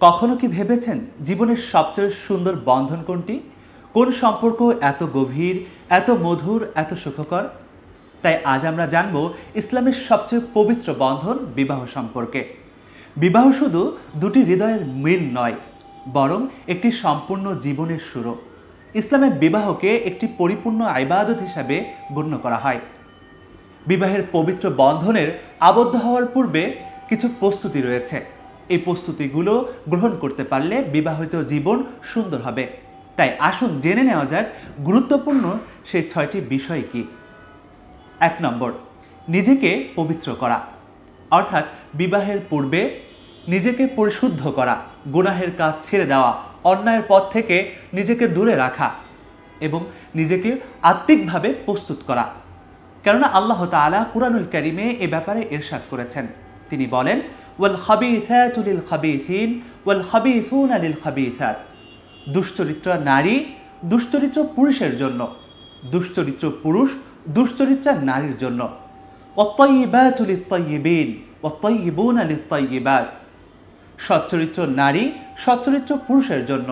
কখনো কি ভেবেছেন জীবনের সবচেয়ে সুন্দর বন্ধন কোনটি? কোন সম্পর্ক এত গভীর, এত মধুর, এত সুখকর? তাই আজ আমরা জানব ইসলামের সবচেয়ে পবিত্র বন্ধন বিবাহ সম্পর্কে। বিবাহ শুধু দুটি হৃদয়ের মিল নয়, বরং একটি সম্পূর্ণ জীবনের শুরু। ইসলামে বিবাহকে একটি পরিপূর্ণ ইবাদত হিসাবে গণ্য করা হয়। বিবাহের পবিত্র বন্ধনের আবদ্ধ হওয়ার পূর্বে কিছু প্রস্তুতি রয়েছে। এই প্রস্তুতিগুলো গ্রহণ করতে পারলে বিবাহিত জীবন সুন্দর হবে। তাই আসুন জেনে নেওয়া যাক গুরুত্বপূর্ণ সেই 6টি বিষয় কি। 1 নম্বর, নিজেকে পবিত্র করা, অর্থাৎ বিবাহের পূর্বে নিজেকে পরিশুদ্ধ করা, গুনাহের কাজ ছেড়ে দেওয়া, অন্যায়ের পথ থেকে নিজেকে দূরে রাখা এবং নিজেকে আত্মিকভাবে প্রস্তুত করা। কেননা আল্লাহ তাআলা কুরআনুল কারীমে এ ব্যাপারে ইরশাদ করেছেন। তিনি বলেন, ওয়াল খাবিসাতু লিল খাবিসিন ওয়াল খাবিসুনা লিল খাবিসাত। দুশ্চরিত্র নারী দুশ্চরিত্র পুরুষের জন্য, দুশ্চরিত্র পুরুষ দুশ্চরিত্রা নারীর জন্য। ওয়াত-তাইয়িবাতু লিত-তাইয়িবিন ওয়াত-তাইয়িবুনা লিত-তাইয়িবাত। সচ্চরিত্র নারী সচ্চরিত্র পুরুষের জন্য,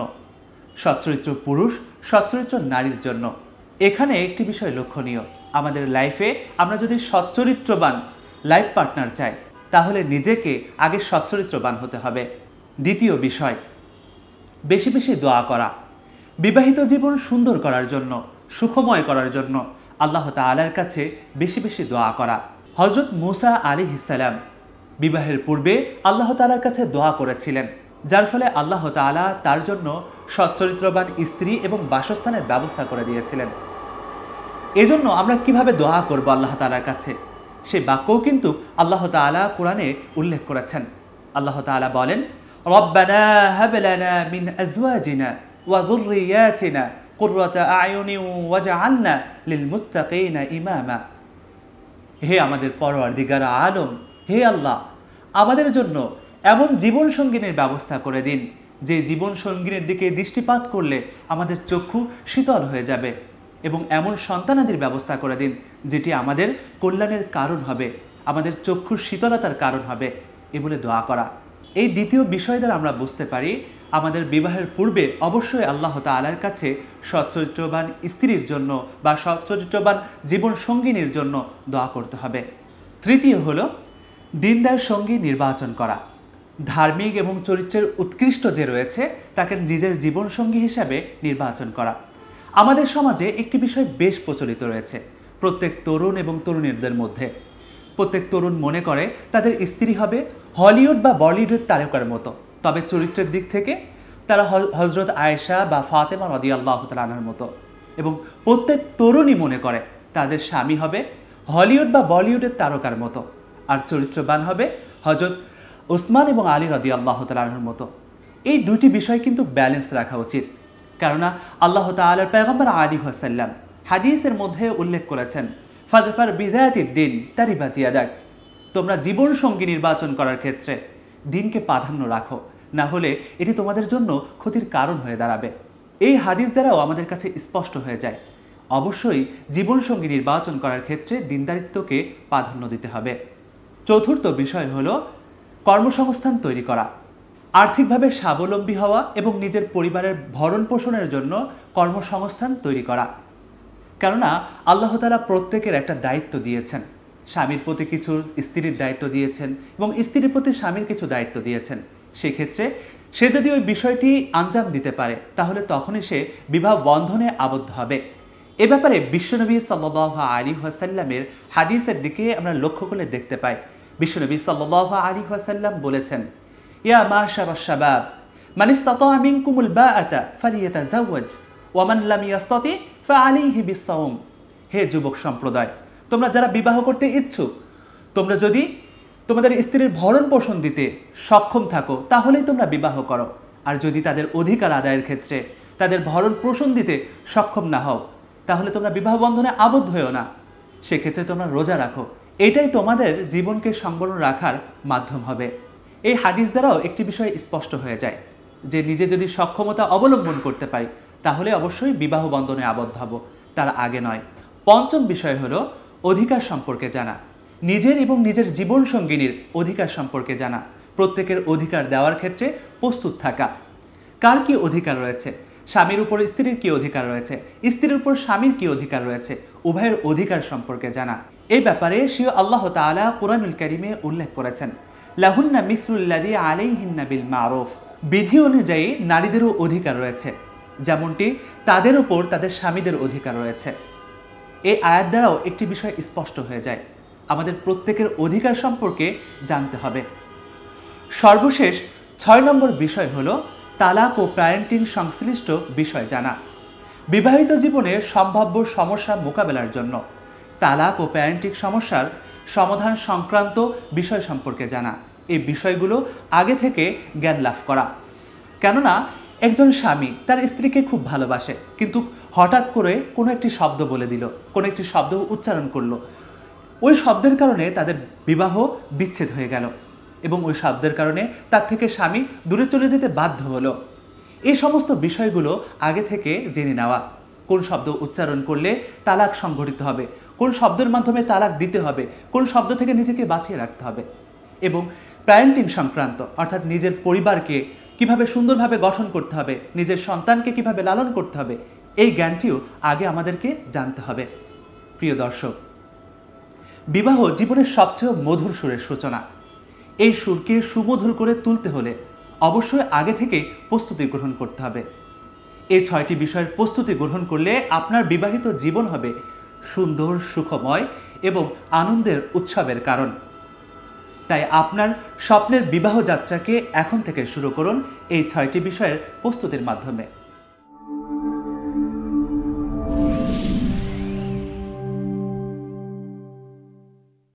সচ্চরিত্র পুরুষ সচ্চরিত্র নারীর জন্য। এখানে একটি বিষয় লক্ষণীয়, আমাদের লাইফে আমরা যদি সচ্চরিত্রবান লাইফ পার্টনার চাই, তাহলে নিজেকে আগে সচ্চরিত্রবান হতে হবে। দ্বিতীয় বিষয়, বেশি বেশি দোয়া করা। বিবাহিত জীবন সুন্দর করার জন্য, সুখময় করার জন্য আল্লাহ তাআলার কাছে বেশি বেশি দোয়া করা। হযরত মূসা আলাইহিস সালাম বিবাহের পূর্বে আল্লাহ তাআলার কাছে দোয়া করেছিলেন, যার ফলে আল্লাহ তাআলা তার জন্য সচ্চরিত্রবান স্ত্রী এবং বাসস্থানের ব্যবস্থা করে দিয়েছিলেন। এজন্য আমরা কিভাবে দোয়া করব আল্লাহ তাআলার কাছে, সে বাক্যও কিন্তু আল্লাহ তাআলা কোরআনে উল্লেখ করেছেন। আল্লাহ তাআলা বলেন, রব্বানা হাব লানা মিন আজওয়াজিনা ওয়া যুররিয়াতিনা কুররাতা আয়ুনিন ওয়াজআলনা লিল মুত্তাকিনা ইমামা। হে আমাদের পরওয়ারদিগার আলম, হে আল্লাহ, আমাদের জন্য এমন জীবন সঙ্গিনীর ব্যবস্থা করে দিন, যে জীবন সঙ্গিনীর দিকে দৃষ্টিপাত করলে আমাদের চক্ষু শীতল হয়ে যাবে, এবং এমন সন্তানাদির ব্যবস্থা করে দিন যেটি আমাদের কল্যাণের কারণ হবে, আমাদের চক্ষুর শীতলতার কারণ হবে, এ বলে দোয়া করা। এই দ্বিতীয় বিষয় দ্বারা আমরা বুঝতে পারি আমাদের বিবাহের পূর্বে অবশ্যই আল্লাহ তাআলার কাছে সচ্চরিত্রবান স্ত্রীর জন্য বা সচ্চরিত্রবান জীবন সঙ্গিনীর জন্য দোয়া করতে হবে। তৃতীয় হলো দিনদার সঙ্গী নির্বাচন করা। ধার্মিক এবং চরিত্রের উৎকৃষ্ট যে রয়েছে তাকে নিজের জীবন সঙ্গী হিসাবে নির্বাচন করা। আমাদের সমাজে একটি বিষয় বেশ প্রচলিত রয়েছে প্রত্যেক তরুণ এবং তরুণীদের মধ্যে। প্রত্যেক তরুণ মনে করে তাদের স্ত্রী হবে হলিউড বা বলিউডের তারকার মতো, তবে চরিত্রের দিক থেকে তারা হযরত আয়েশা বা ফাতেমা রাদিয়াল্লাহু তাআলা আনহার মতো। এবং প্রত্যেক তরুণী মনে করে তাদের স্বামী হবে হলিউড বা বলিউডের তারকার মতো, আর চরিত্রবান হবে হযরত ওসমান এবং আলী রাদিয়াল্লাহু তাআলা আনহুর মতো। এই দুটি বিষয় কিন্তু ব্যালেন্স রাখা উচিত, কেননা আল্লাহ তাআলার পয়গম্বর আলাইহিস সাল্লাম হাদিসের মধ্যে উল্লেখ করেছেন, ফাযফার বিযাতিদ দ্বীন তারিবাত ইয়াদাক। তোমরা জীবন সঙ্গী নির্বাচন করার ক্ষেত্রে দিনকে প্রাধান্য রাখো, না হলে এটি তোমাদের জন্য ক্ষতির কারণ হয়ে দাঁড়াবে। এই হাদিস দ্বারাও আমাদের কাছে স্পষ্ট হয়ে যায় অবশ্যই জীবন সঙ্গী নির্বাচন করার ক্ষেত্রে দিনদারিত্বকে প্রাধান্য দিতে হবে। চতুর্থ বিষয় হলো কর্মসংস্থান তৈরি করা। আর্থিকভাবে স্বাবলম্বী হওয়া এবং নিজের পরিবারের ভরণ পোষণের জন্য কর্মসংস্থান তৈরি করা। কেননা আল্লাহ তাআলা প্রত্যেকের একটা দায়িত্ব দিয়েছেন। স্বামীর প্রতি কিছু স্ত্রীর দায়িত্ব দিয়েছেন এবং স্ত্রীর প্রতি স্বামীর কিছু দায়িত্ব দিয়েছেন। সেক্ষেত্রে সে যদি ওই বিষয়টি আঞ্জাম দিতে পারে, তাহলে তখনই সে বিবাহ বন্ধনে আবদ্ধ হবে। এ ব্যাপারে বিশ্বনবী সাল্লাল্লাহু আলাইহি ওয়াসাল্লামের হাদিসের দিকে আমরা লক্ষ্য করলে দেখতে পাই, বিশ্বনবী সাল্লাল্লাহু আলাইহি ওয়াসাল্লাম বলেছেন, ইয়া মাশারাশ শাবাব মান ইসতাতা মিনকুমুল বাআতা ফালিয়াতাজাওয়াজ ওয়া মান লাম ইসতাতি ফাআলাইহি বিসসাওম। হে যুবক সম্প্রদায়, তোমরা যারা বিবাহ করতে ইচ্ছুক, তোমরা যদি তোমাদের স্ত্রীর ভরণ পোষণ দিতে সক্ষম থাকো তাহলেই তোমরা বিবাহ করো, আর যদি তাদের অধিকার আদায়ের ক্ষেত্রে তাদের ভরণ পোষণ দিতে সক্ষম না হও, তাহলে তোমরা বিবাহ বন্ধনে আবদ্ধ হয়েও না, সেক্ষেত্রে তোমরা রোজা রাখো, এটাই তোমাদের জীবনকে সংবরণ রাখার মাধ্যম হবে। এই হাদিস দ্বারাও একটি বিষয় স্পষ্ট হয়ে যায় যে নিজে যদি সক্ষমতা অবলম্বন করতে পারি তাহলে অবশ্যই বিবাহ বন্ধনে আবদ্ধ হব, তার আগে নয়। পঞ্চম বিষয় হলো অধিকার সম্পর্কে জানা। নিজের এবং নিজের জীবন সঙ্গিনীর অধিকার সম্পর্কে জানা। প্রত্যেকের অধিকার দেওয়ার ক্ষেত্রে প্রস্তুত থাকা। কার কি অধিকার রয়েছে, স্বামীর উপর স্ত্রীর কি অধিকার রয়েছে, স্ত্রীর উপর স্বামীর কি অধিকার রয়েছে, উভয়ের অধিকার সম্পর্কে জানা। এই ব্যাপারে স্বীয় আল্লাহ তাআলা কুরআনুল কারীমে উল্লেখ করেছেন, লাহুন্না মিসলুল্লাযী আলাইহিন্না বিল মারুফ। বিধি অনুযায়ী নারীদেরও অধিকার রয়েছে, যেমনটি তাদের উপর তাদের স্বামীদের অধিকার রয়েছে। এই আয়াত দ্বারাও একটি বিষয় স্পষ্ট হয়ে যায়, আমাদের প্রত্যেকের অধিকার সম্পর্কে জানতে হবে। সর্বশেষ 6 নম্বর বিষয় হলো তালাক ও প্যারেন্টিং সংশ্লিষ্ট বিষয় জানা। বিবাহিত জীবনে সম্ভাব্য সমস্যা মোকাবেলার জন্য তালাক ও প্যারেন্টিং সমস্যার সমাধান সংক্রান্ত বিষয় সম্পর্কে জানা। এই বিষয়গুলো আগে থেকে জ্ঞান লাভ করা। কেননা একজন স্বামী তার স্ত্রীকে খুব ভালোবাসে, কিন্তু হঠাৎ করে কোনো একটি শব্দ বলে দিল, কোনো একটি শব্দ উচ্চারণ করলো, ওই শব্দের কারণে তাদের বিবাহ বিচ্ছেদ হয়ে গেল এবং ওই শব্দের কারণে তার থেকে স্বামী দূরে চলে যেতে বাধ্য হলো। এই সমস্ত বিষয়গুলো আগে থেকে জেনে নেওয়া। কোন শব্দ উচ্চারণ করলে তালাক সংঘটিত হবে, কোন শব্দের মাধ্যমে তালাক দিতে হবে, কোন শব্দ থেকে নিজেকে বাঁচিয়ে রাখতে হবে, এবং প্যারেন্টিং সংক্রান্ত অর্থাৎ নিজের পরিবারকে কিভাবে সুন্দরভাবে গঠন করতে হবে, নিজের সন্তানকে কিভাবে লালন করতে হবে, এই জ্ঞানটিও আগে আমাদেরকে জানতে হবে। প্রিয় দর্শক, বিবাহ জীবনের সবচেয়ে মধুর সুরের সূচনা। এই সুরকে সুমধুর করে তুলতে হলে অবশ্যই আগে থেকে প্রস্তুতি গ্রহণ করতে হবে। এই 6টি বিষয়ের প্রস্তুতি গ্রহণ করলে আপনার বিবাহিত জীবন হবে সুন্দর, সুখময় এবং আনন্দের উৎসবের কারণ। তাই আপনার স্বপ্নের বিবাহ যাত্রাকে এখন থেকে শুরু করুন এই 6টি বিষয়ের প্রস্তুতির মাধ্যমে।